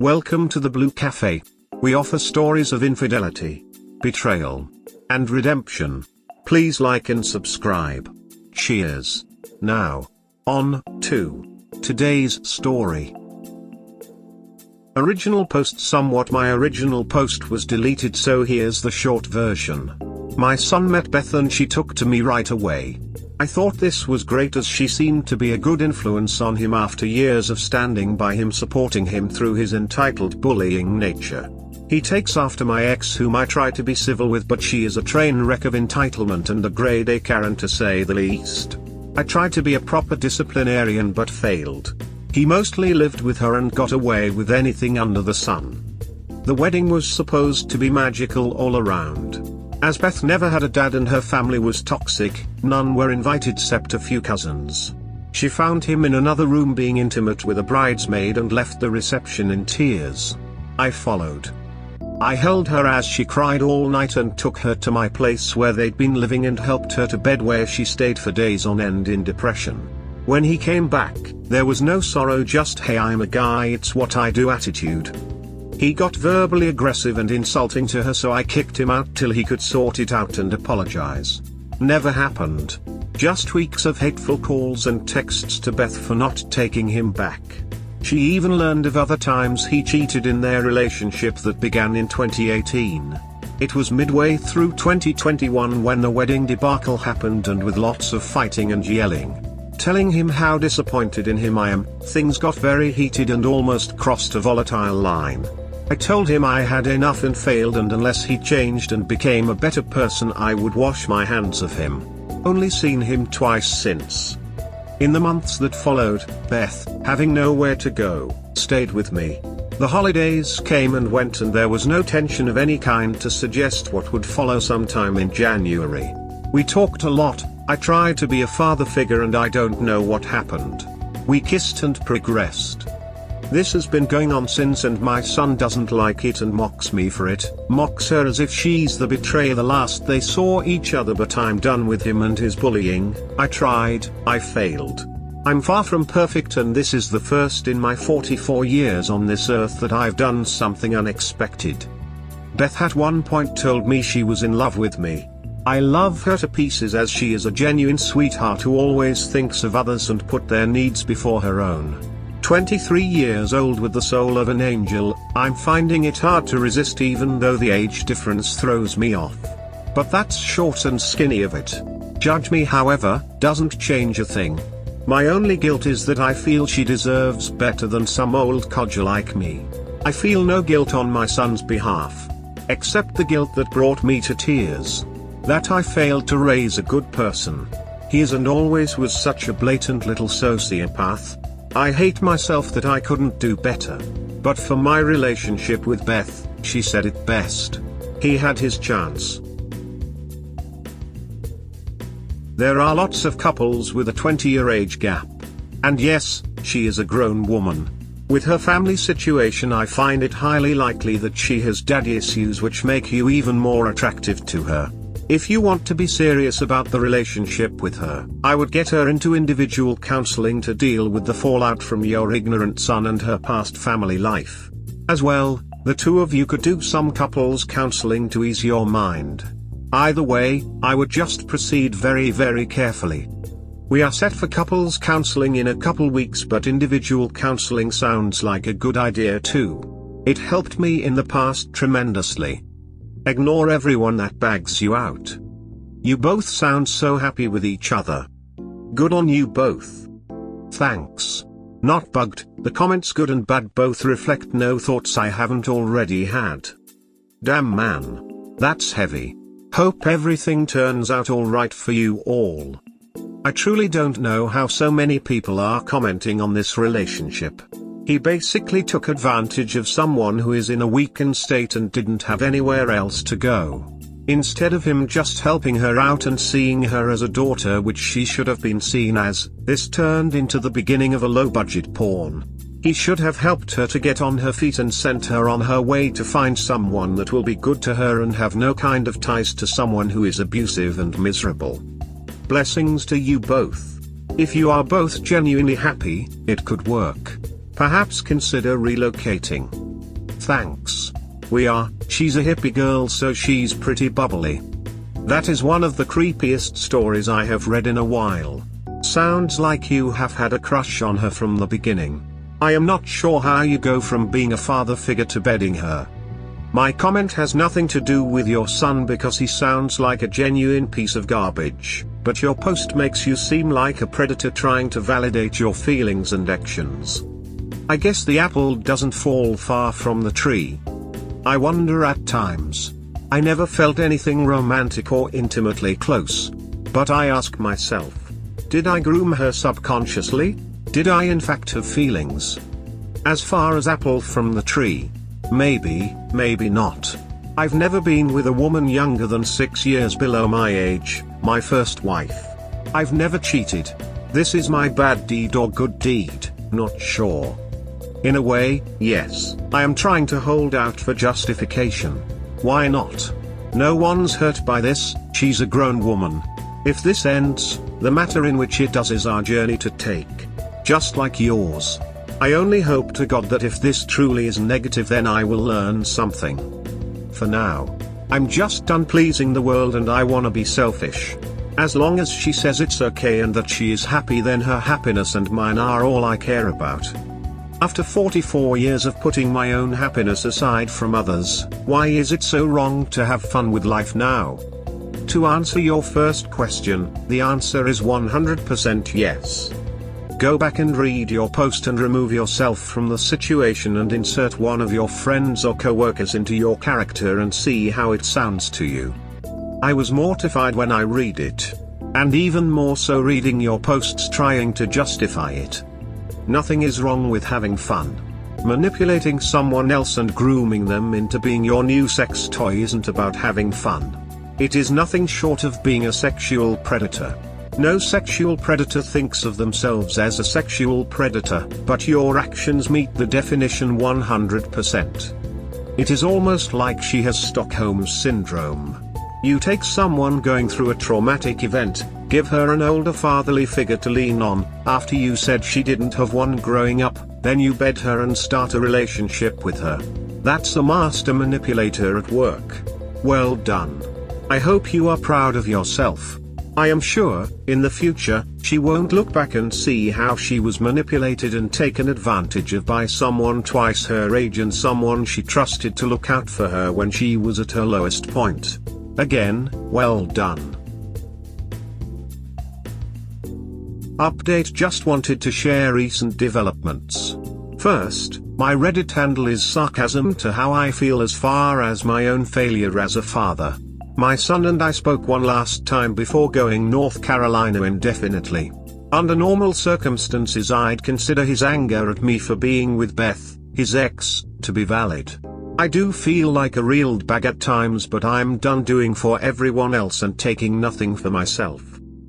Welcome to the Blue Cafe. We offer stories of infidelity, betrayal, and redemption. Please like and subscribe. Cheers. Now, on to today's story. Original post somewhat. My original post was deleted, so here's the short version. My son met Beth and she took to me right away. I thought this was great as she seemed to be a good influence on him after years of standing by him, supporting him through his entitled bullying nature. He takes after my ex, whom I try to be civil with, but she is a train wreck of entitlement and a grade A Karen to say the least. I tried to be a proper disciplinarian but failed. He mostly lived with her and got away with anything under the sun. The wedding was supposed to be magical all around. As Beth never had a dad and her family was toxic, none were invited except a few cousins. She found him in another room being intimate with a bridesmaid and left the reception in tears. I followed. I held her as she cried all night and took her to my place where they'd been living and helped her to bed, where she stayed for days on end in depression. When he came back, there was no sorrow, just "Hey, I'm a guy, it's what I do" attitude. He got verbally aggressive and insulting to her, so I kicked him out till he could sort it out and apologize. Never happened. Just weeks of hateful calls and texts to Beth for not taking him back. She even learned of other times he cheated in their relationship that began in 2018. It was midway through 2021 when the wedding debacle happened, and with lots of fighting and yelling, telling him how disappointed in him I am, things got very heated and almost crossed a volatile line. I told him I had enough and failed, and unless he changed and became a better person I would wash my hands of him. Only seen him twice since. In the months that followed, Beth, having nowhere to go, stayed with me. The holidays came and went and there was no tension of any kind to suggest what would follow sometime in January. We talked a lot. I tried to be a father figure and I don't know what happened. We kissed and progressed. This has been going on since, and my son doesn't like it and mocks me for it, mocks her as if she's the betrayer the last they saw each other. But I'm done with him and his bullying. I tried, I failed. I'm far from perfect, and this is the first in my 44 years on this earth that I've done something unexpected. Beth at one point told me she was in love with me. I love her to pieces, as she is a genuine sweetheart who always thinks of others and put their needs before her own. 23 years old with the soul of an angel, I'm finding it hard to resist even though the age difference throws me off. But that's short and skinny of it. Judge me however, doesn't change a thing. My only guilt is that I feel she deserves better than some old codger like me. I feel no guilt on my son's behalf. Except the guilt that brought me to tears. That I failed to raise a good person. He is and always was such a blatant little sociopath. I hate myself that I couldn't do better. But for my relationship with Beth, she said it best. He had his chance. There are lots of couples with a 20-year age gap. And yes, she is a grown woman. With her family situation, I find it highly likely that she has daddy issues, which make you even more attractive to her. If you want to be serious about the relationship with her, I would get her into individual counseling to deal with the fallout from your ignorant son and her past family life. As well, the two of you could do some couples counseling to ease your mind. Either way, I would just proceed very, very carefully. We are set for couples counseling in a couple weeks, but individual counseling sounds like a good idea too. It helped me in the past tremendously. Ignore everyone that bags you out. You both sound so happy with each other. Good on you both. Thanks. Not bugged. The comments good and bad both reflect no thoughts I haven't already had. Damn man. That's heavy. Hope everything turns out alright for you all. I truly don't know how so many people are commenting on this relationship. He basically took advantage of someone who is in a weakened state and didn't have anywhere else to go. Instead of him just helping her out and seeing her as a daughter, which she should have been seen as, this turned into the beginning of a low-budget porn. He should have helped her to get on her feet and sent her on her way to find someone that will be good to her and have no kind of ties to someone who is abusive and miserable. Blessings to you both. If you are both genuinely happy, it could work. Perhaps consider relocating. Thanks. She's a hippie girl, so she's pretty bubbly. That is one of the creepiest stories I have read in a while. Sounds like you have had a crush on her from the beginning. I am not sure how you go from being a father figure to bedding her. My comment has nothing to do with your son because he sounds like a genuine piece of garbage, but your post makes you seem like a predator trying to validate your feelings and actions. I guess the apple doesn't fall far from the tree. I wonder at times. I never felt anything romantic or intimately close. But I ask myself, did I groom her subconsciously? Did I in fact have feelings? As far as apple from the tree, maybe, maybe not. I've never been with a woman younger than 6 years below my age, my first wife. I've never cheated. This is my bad deed or good deed, not sure. In a way, yes, I am trying to hold out for justification. Why not? No one's hurt by this, she's a grown woman. If this ends, the matter in which it does is our journey to take. Just like yours. I only hope to God that if this truly is negative, then I will learn something. For now, I'm just done pleasing the world and I wanna be selfish. As long as she says it's okay and that she is happy, then her happiness and mine are all I care about. After 44 years of putting my own happiness aside from others, why is it so wrong to have fun with life now? To answer your first question, the answer is 100% yes. Go back and read your post and remove yourself from the situation and insert one of your friends or co-workers into your character and see how it sounds to you. I was mortified when I read it. And even more so reading your posts trying to justify it. Nothing is wrong with having fun. Manipulating someone else and grooming them into being your new sex toy isn't about having fun. It is nothing short of being a sexual predator. No sexual predator thinks of themselves as a sexual predator, but your actions meet the definition 100%. It is almost like she has Stockholm syndrome. You take someone going through a traumatic event, give her an older fatherly figure to lean on, after you said she didn't have one growing up, then you bed her and start a relationship with her. That's a master manipulator at work. Well done. I hope you are proud of yourself. I am sure, in the future, she won't look back and see how she was manipulated and taken advantage of by someone twice her age and someone she trusted to look out for her when she was at her lowest point. Again, well done. Update: just wanted to share recent developments. First, my Reddit handle is sarcasm to how I feel as far as my own failure as a father. My son and I spoke one last time before going North Carolina indefinitely. Under normal circumstances I'd consider his anger at me for being with Beth, his ex, to be valid. I do feel like a real bag at times, but I'm done doing for everyone else and taking nothing for myself.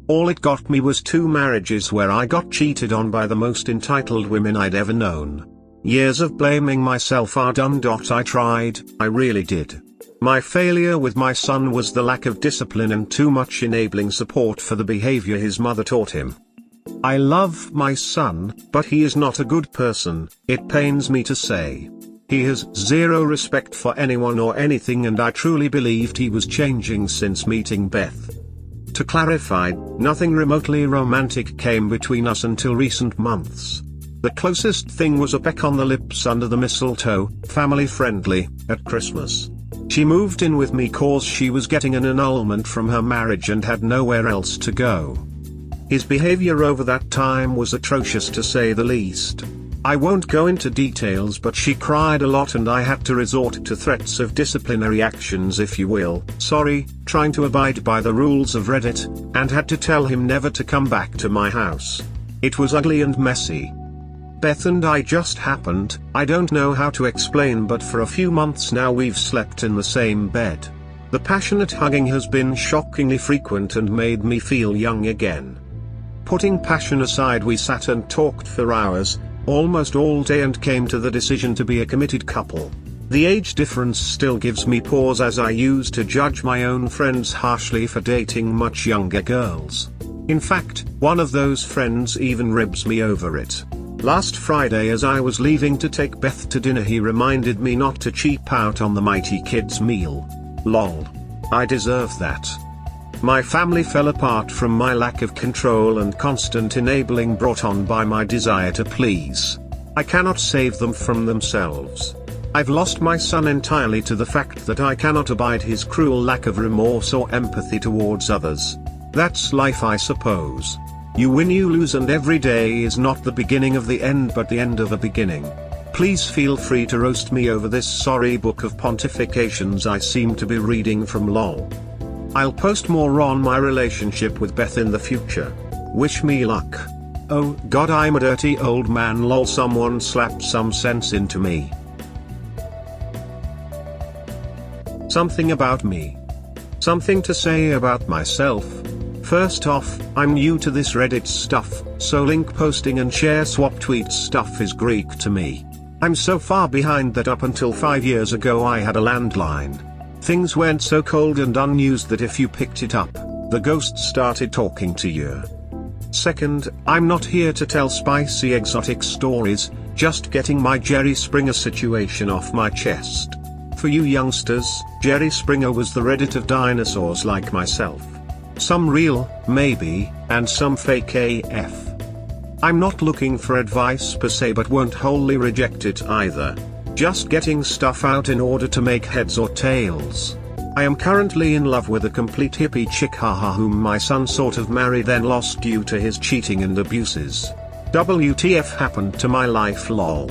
All it got me was 2 marriages where I got cheated on by the most entitled women I'd ever known. Years of blaming myself are done. I tried, I really did. My failure with my son was the lack of discipline and too much enabling support for the behavior his mother taught him. I love my son, but he is not a good person, it pains me to say. He has zero respect for anyone or anything, and I truly believed he was changing since meeting Beth. To clarify, nothing remotely romantic came between us until recent months. The closest thing was a peck on the lips under the mistletoe, family friendly, at Christmas. She moved in with me cause she was getting an annulment from her marriage and had nowhere else to go. His behavior over that time was atrocious to say the least. I won't go into details, but she cried a lot and I had to resort to threats of disciplinary actions, if you will, trying to abide by the rules of Reddit, and had to tell him never to come back to my house. It was ugly and messy. Beth and I just happened, I don't know how to explain, but for a few months now we've slept in the same bed. The passionate hugging has been shockingly frequent and made me feel young again. Putting passion aside, we sat and talked for hours, almost all day, and came to the decision to be a committed couple. The age difference still gives me pause, as I used to judge my own friends harshly for dating much younger girls. In fact, one of those friends even ribs me over it. Last Friday as I was leaving to take Beth to dinner he reminded me not to cheap out on the mighty kids meal. Lol. I deserve that. My family fell apart from my lack of control and constant enabling brought on by my desire to please. I cannot save them from themselves. I've lost my son entirely to the fact that I cannot abide his cruel lack of remorse or empathy towards others. That's life, I suppose. You win, you lose, and every day is not the beginning of the end but the end of a beginning. Please feel free to roast me over this sorry book of pontifications I seem to be reading from lol. I'll post more on my relationship with Beth in the future. Wish me luck. Oh god, I'm a dirty old man lol, someone slapped some sense into me. Something about me. Something to say about myself. First off, I'm new to this Reddit stuff, so link posting and share swap tweets stuff is Greek to me. I'm so far behind that up until 5 years ago I had a landline. Things went so cold and unused that if you picked it up, the ghost started talking to you. Second, I'm not here to tell spicy exotic stories, just getting my Jerry Springer situation off my chest. For you youngsters, Jerry Springer was the Reddit of dinosaurs like myself. Some real, maybe, and some fake AF. I'm not looking for advice per se but won't wholly reject it either. Just getting stuff out in order to make heads or tails. I am currently in love with a complete hippie chick haha whom my son sort of married then lost due to his cheating and abuses. WTF happened to my life lol.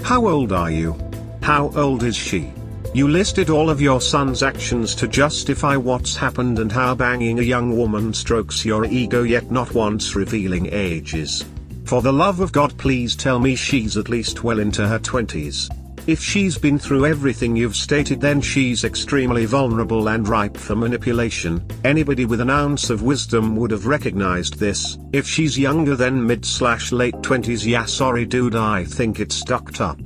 How old are you? How old is she? You listed all of your son's actions to justify what's happened and how banging a young woman strokes your ego yet not once revealing ages. For the love of God please tell me she's at least well into her 20s. If she's been through everything you've stated then she's extremely vulnerable and ripe for manipulation. Anybody with an ounce of wisdom would have recognized this. If she's younger than mid/late 20s, yeah sorry dude, I think it's ducked up.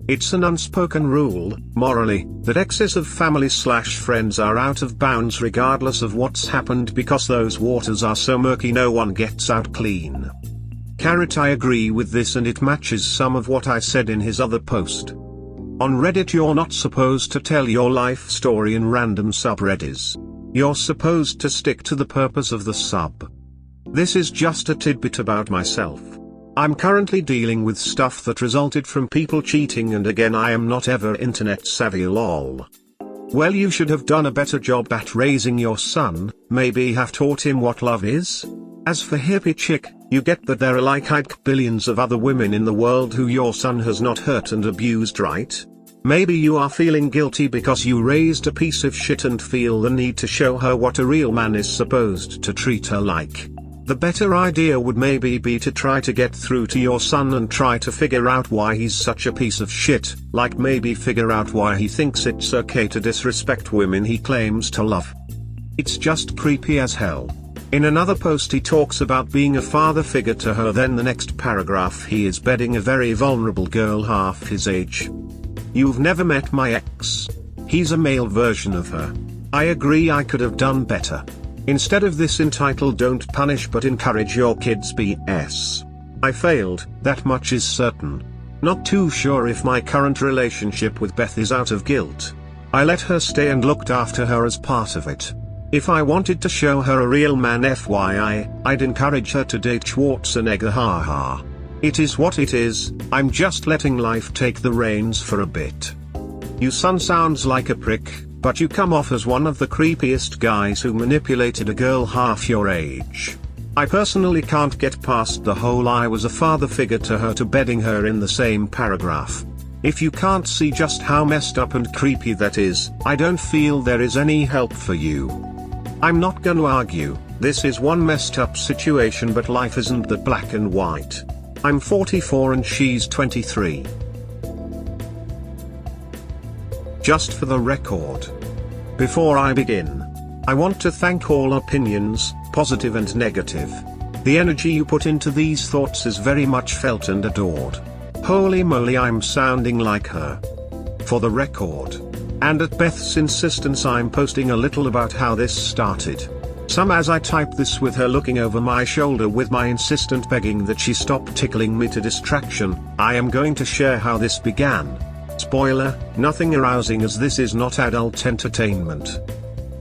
It's an unspoken rule, morally, that exes of family/friends are out of bounds regardless of what's happened because those waters are so murky no one gets out clean. Carrot, I agree with this and it matches some of what I said in his other post. On Reddit you're not supposed to tell your life story in random subreddits. You're supposed to stick to the purpose of the sub. This is just a tidbit about myself. I'm currently dealing with stuff that resulted from people cheating and again I am not ever internet savvy lol. Well, you should have done a better job at raising your son, maybe have taught him what love is. As for hippie chick, you get that there are like billions of other women in the world who your son has not hurt and abused, right? Maybe you are feeling guilty because you raised a piece of shit and feel the need to show her what a real man is supposed to treat her like. The better idea would maybe be to try to get through to your son and try to figure out why he's such a piece of shit, like maybe figure out why he thinks it's okay to disrespect women he claims to love. It's just creepy as hell. In another post he talks about being a father figure to her, then the next paragraph he is bedding a very vulnerable girl half his age. You've never met my ex. He's a male version of her. I agree I could have done better. Instead of this entitled don't punish but encourage your kids BS. I failed, that much is certain. Not too sure if my current relationship with Beth is out of guilt. I let her stay and looked after her as part of it. If I wanted to show her a real man FYI, I'd encourage her to date Schwarzenegger haha. It is what it is, I'm just letting life take the reins for a bit. Your son sounds like a prick, but you come off as one of the creepiest guys who manipulated a girl half your age. I personally can't get past the whole I was a father figure to her to bedding her in the same paragraph. If you can't see just how messed up and creepy that is, I don't feel there is any help for you. I'm not gonna argue, this is one messed up situation but life isn't that black and white. I'm 44 and she's 23. Just for the record. Before I begin, I want to thank all opinions, positive and negative. The energy you put into these thoughts is very much felt and adored. Holy moly, I'm sounding like her. For the record. And at Beth's insistence I'm posting a little about how this started. Some as I type this with her looking over my shoulder with my insistent begging that she stop tickling me to distraction. I am going to share how this began. Spoiler, nothing arousing as this is not adult entertainment.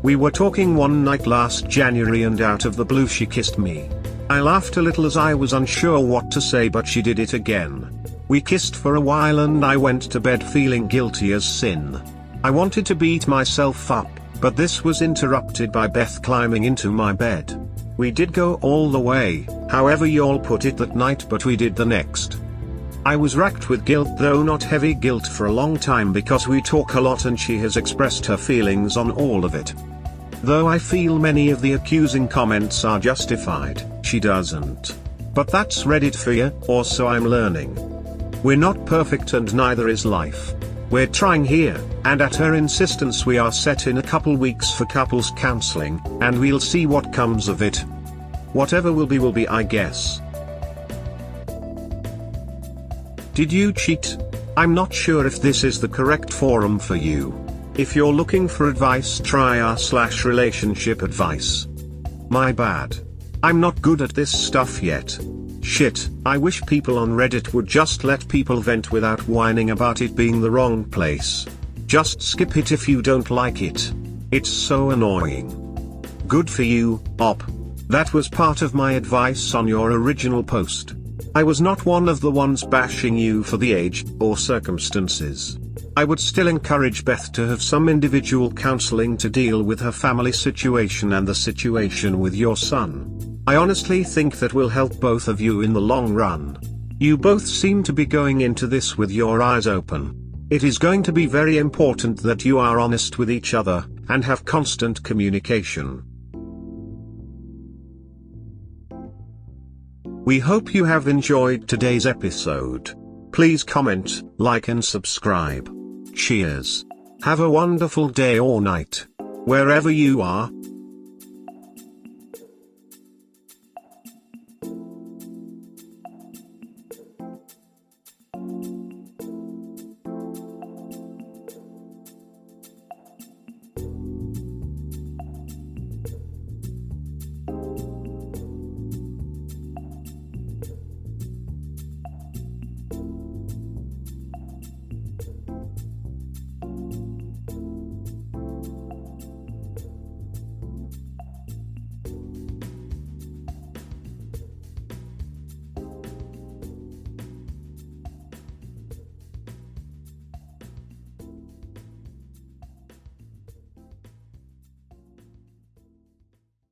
We were talking one night last January and out of the blue she kissed me. I laughed a little as I was unsure what to say, but she did it again. We kissed for a while and I went to bed feeling guilty as sin. I wanted to beat myself up, but this was interrupted by Beth climbing into my bed. We did go all the way, however y'all put it, that night, but we did the next. I was racked with guilt, though not heavy guilt, for a long time because we talk a lot and she has expressed her feelings on all of it. Though I feel many of the accusing comments are justified, she doesn't. But that's Reddit for you, or so I'm learning. We're not perfect and neither is life. We're trying here, and at her insistence we are set in a couple weeks for couples counseling, and we'll see what comes of it. Whatever will be, I guess. Did you cheat? I'm not sure if this is the correct forum for you. If you're looking for advice, try r/relationship advice. My bad. I'm not good at this stuff yet. Shit, I wish people on Reddit would just let people vent without whining about it being the wrong place. Just skip it if you don't like it. It's so annoying. Good for you, Op. That was part of my advice on your original post. I was not one of the ones bashing you for the age or circumstances. I would still encourage Beth to have some individual counseling to deal with her family situation and the situation with your son. I honestly think that will help both of you in the long run. You both seem to be going into this with your eyes open. It is going to be very important that you are honest with each other, and have constant communication. We hope you have enjoyed today's episode. Please comment, like and subscribe. Cheers. Have a wonderful day or night, wherever you are.